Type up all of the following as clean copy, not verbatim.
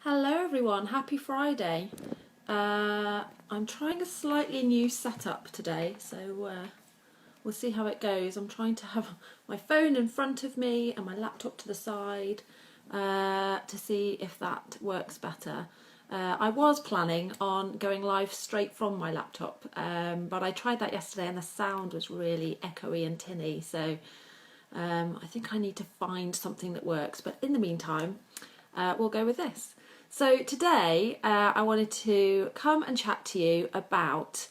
Hello everyone, happy Friday. I'm trying a slightly new setup today, so we'll see how it goes. I'm trying to have my phone in front of me and my laptop to the side to see if that works better. I was planning on going live straight from my laptop, but I tried that yesterday and the sound was really echoey and tinny, so I think I need to find something that works. But in the meantime, we'll go with this. So today I wanted to come and chat to you about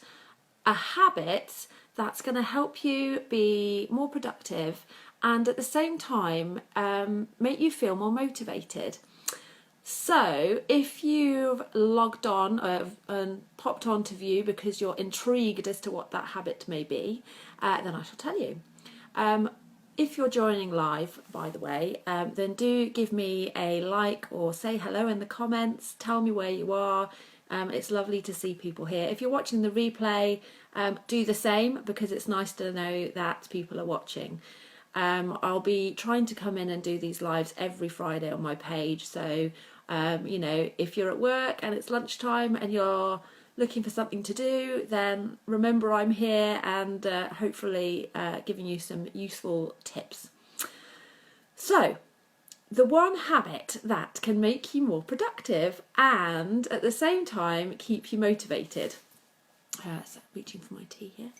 a habit that's going to help you be more productive and at the same time make you feel more motivated. So if you've logged on and popped onto View because you're intrigued as to what that habit may be, then I shall tell you. If you're joining live, by the way, then do give me a like or say hello in the comments. Tell me where you are. It's lovely to see people here. If you're watching the replay, do the same because it's nice to know that people are watching. I'll be trying to come in and do these lives every Friday on my page. So, if you're at work and it's lunchtime and you're looking for something to do, then remember I'm here and hopefully giving you some useful tips. So, the one habit that can make you more productive and at the same time keep you motivated. So reaching for my tea here.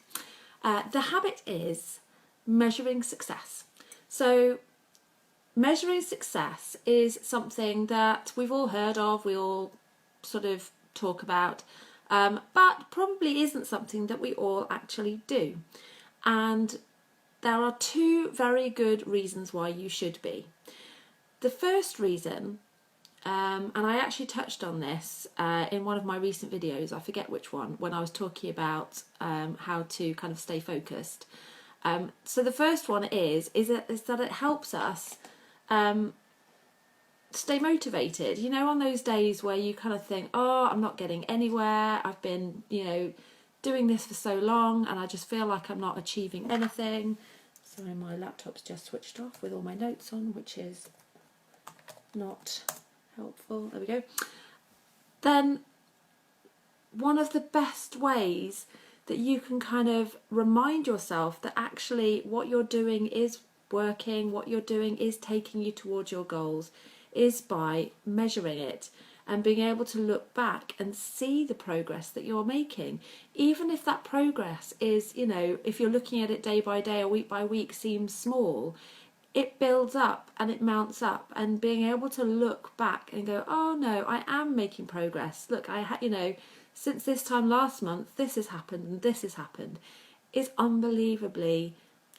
The habit is measuring success. So measuring success is something that we've all heard of, we all sort of talk about, but probably isn't something that we all actually do. And there are two very good reasons why you should be. The first reason, and I actually touched on this in one of my recent videos, I forget which one, when I was talking about how to kind of stay focused. So the first one is that it helps us stay motivated. You know, on those days where you kind of think, oh, I'm not getting anywhere, I've been, doing this for so long and I just feel like I'm not achieving anything. Sorry, my laptop's just switched off with all my notes on, which is not helpful. There we go. Then one of the best ways that you can kind of remind yourself that actually what you're doing is working, what you're doing is taking you towards your goals, is by measuring it and being able to look back and see the progress that you're making. Even if that progress is, if you're looking at it day by day or week by week seems small, it builds up and it mounts up, and being able to look back and go, oh no, I am making progress. Look, since this time last month, this has happened and this has happened, is unbelievably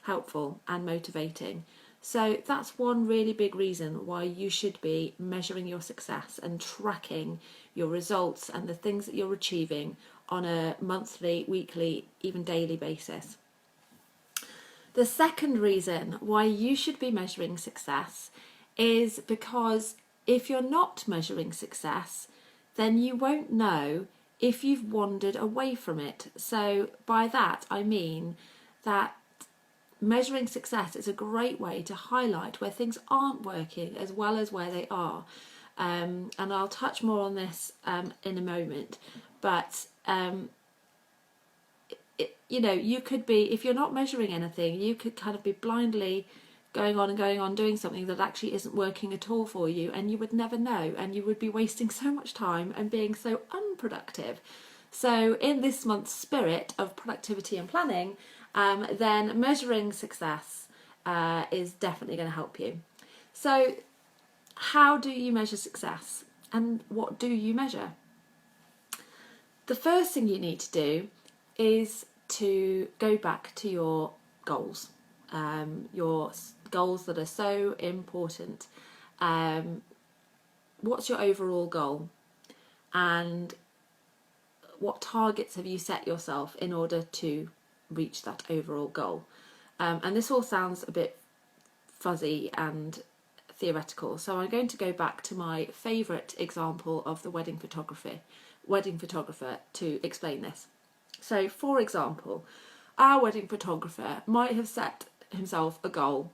helpful and motivating. So that's one really big reason why you should be measuring your success and tracking your results and the things that you're achieving on a monthly, weekly, even daily basis. The second reason why you should be measuring success is because if you're not measuring success, then you won't know if you've wandered away from it. So by that, I mean that measuring success is a great way to highlight where things aren't working as well as where they are. And I'll touch more on this in a moment. But, you could be, if you're not measuring anything, you could kind of be blindly going on, doing something that actually isn't working at all for you, and you would never know, and you would be wasting so much time and being so unproductive. So in this month's spirit of productivity and planning, then measuring success is definitely going to help you. So how do you measure success and what do you measure? The first thing you need to do is to go back to your goals that are so important. What's your overall goal, and what targets have you set yourself in order to reach that overall goal? And this all sounds a bit fuzzy and theoretical, so I'm going to go back to my favourite example of the wedding photographer to explain this. So for example, our wedding photographer might have set himself a goal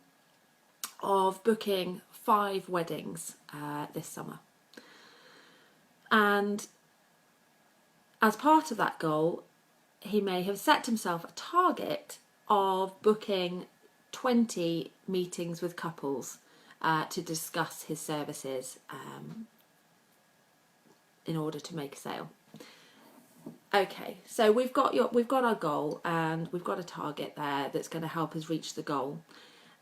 of booking 5 weddings this summer. And as part of that goal, he may have set himself a target of booking 20 meetings with couples to discuss his services in order to make a sale. Okay, so we've got our goal, and we've got a target there that's going to help us reach the goal.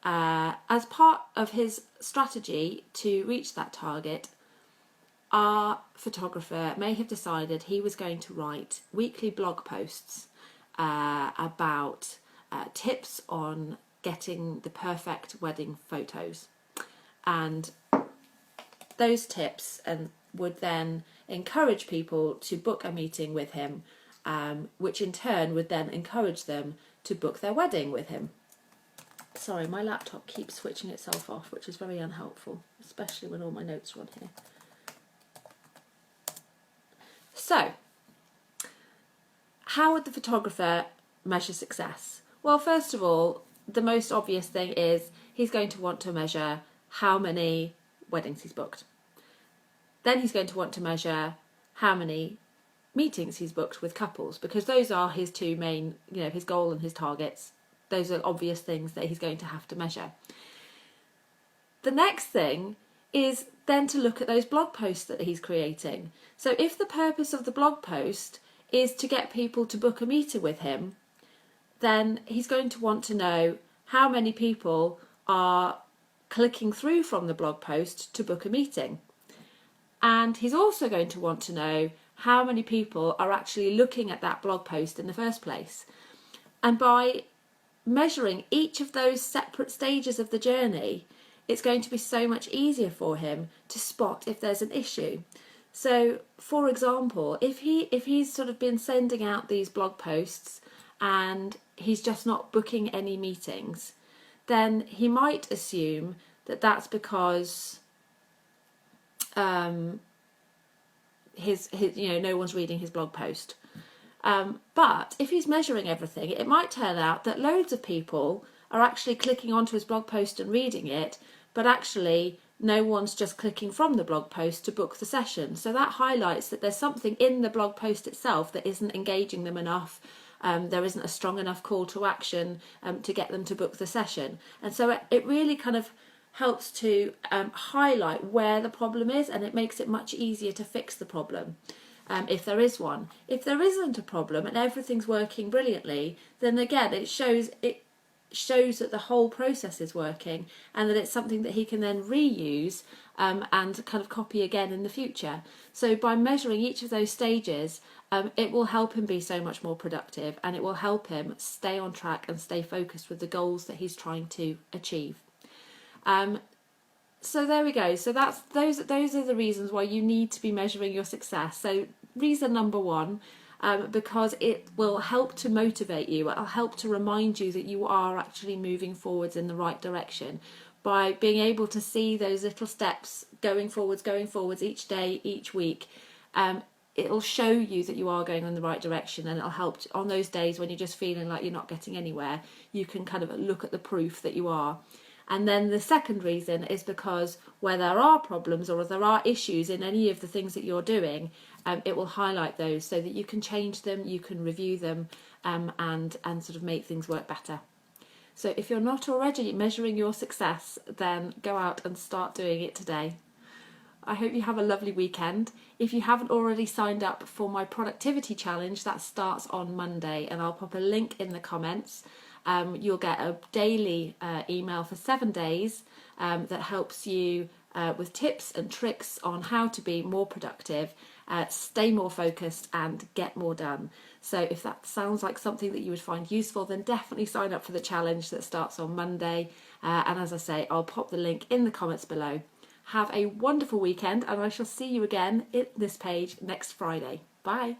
As part of his strategy to reach that target, our photographer may have decided he was going to write weekly blog posts about tips on getting the perfect wedding photos, and those tips would then encourage people to book a meeting with him, which in turn would then encourage them to book their wedding with him. Sorry, my laptop keeps switching itself off, which is very unhelpful, especially when all my notes are on here. So, how would the photographer measure success? Well, first of all, the most obvious thing is he's going to want to measure how many weddings he's booked. Then he's going to want to measure how many meetings he's booked with couples, because those are his two main, his goal and his targets. Those are obvious things that he's going to have to measure. The next thing is then to look at those blog posts that he's creating. So if the purpose of the blog post is to get people to book a meeting with him, then he's going to want to know how many people are clicking through from the blog post to book a meeting. And he's also going to want to know how many people are actually looking at that blog post in the first place. And by measuring each of those separate stages of the journey, it's going to be so much easier for him to spot if there's an issue. So, for example, if he's sort of been sending out these blog posts and he's just not booking any meetings, then he might assume that that's because no one's reading his blog post. But if he's measuring everything, it might turn out that loads of people are actually clicking onto his blog post and reading it, but actually no one's just clicking from the blog post to book the session. So that highlights that there's something in the blog post itself that isn't engaging them enough. There isn't a strong enough call to action to get them to book the session. And so it really kind of helps to highlight where the problem is, and it makes it much easier to fix the problem. If there is one. If there isn't a problem and everything's working brilliantly, then again it shows that the whole process is working, and that it's something that he can then reuse and kind of copy again in the future. So by measuring each of those stages, it will help him be so much more productive, and it will help him stay on track and stay focused with the goals that he's trying to achieve. So there we go. So those are the reasons why you need to be measuring your success. So reason number one, because it will help to motivate you. It'll help to remind you that you are actually moving forwards in the right direction by being able to see those little steps going forwards each day, each week. It'll show you that you are going in the right direction, and it'll help on those days when you're just feeling like you're not getting anywhere. You can kind of look at the proof that you are. And then the second reason is because where there are problems or there are issues in any of the things that you're doing, it will highlight those so that you can change them, you can review them, and sort of make things work better. So if you're not already measuring your success, then go out and start doing it today. I hope you have a lovely weekend. If you haven't already signed up for my productivity challenge, that starts on Monday, and I'll pop a link in the comments. You'll get a daily email for 7 days that helps you with tips and tricks on how to be more productive, stay more focused and get more done. So if that sounds like something that you would find useful, then definitely sign up for the challenge that starts on Monday. And as I say, I'll pop the link in the comments below. Have a wonderful weekend, and I shall see you again at this page next Friday. Bye.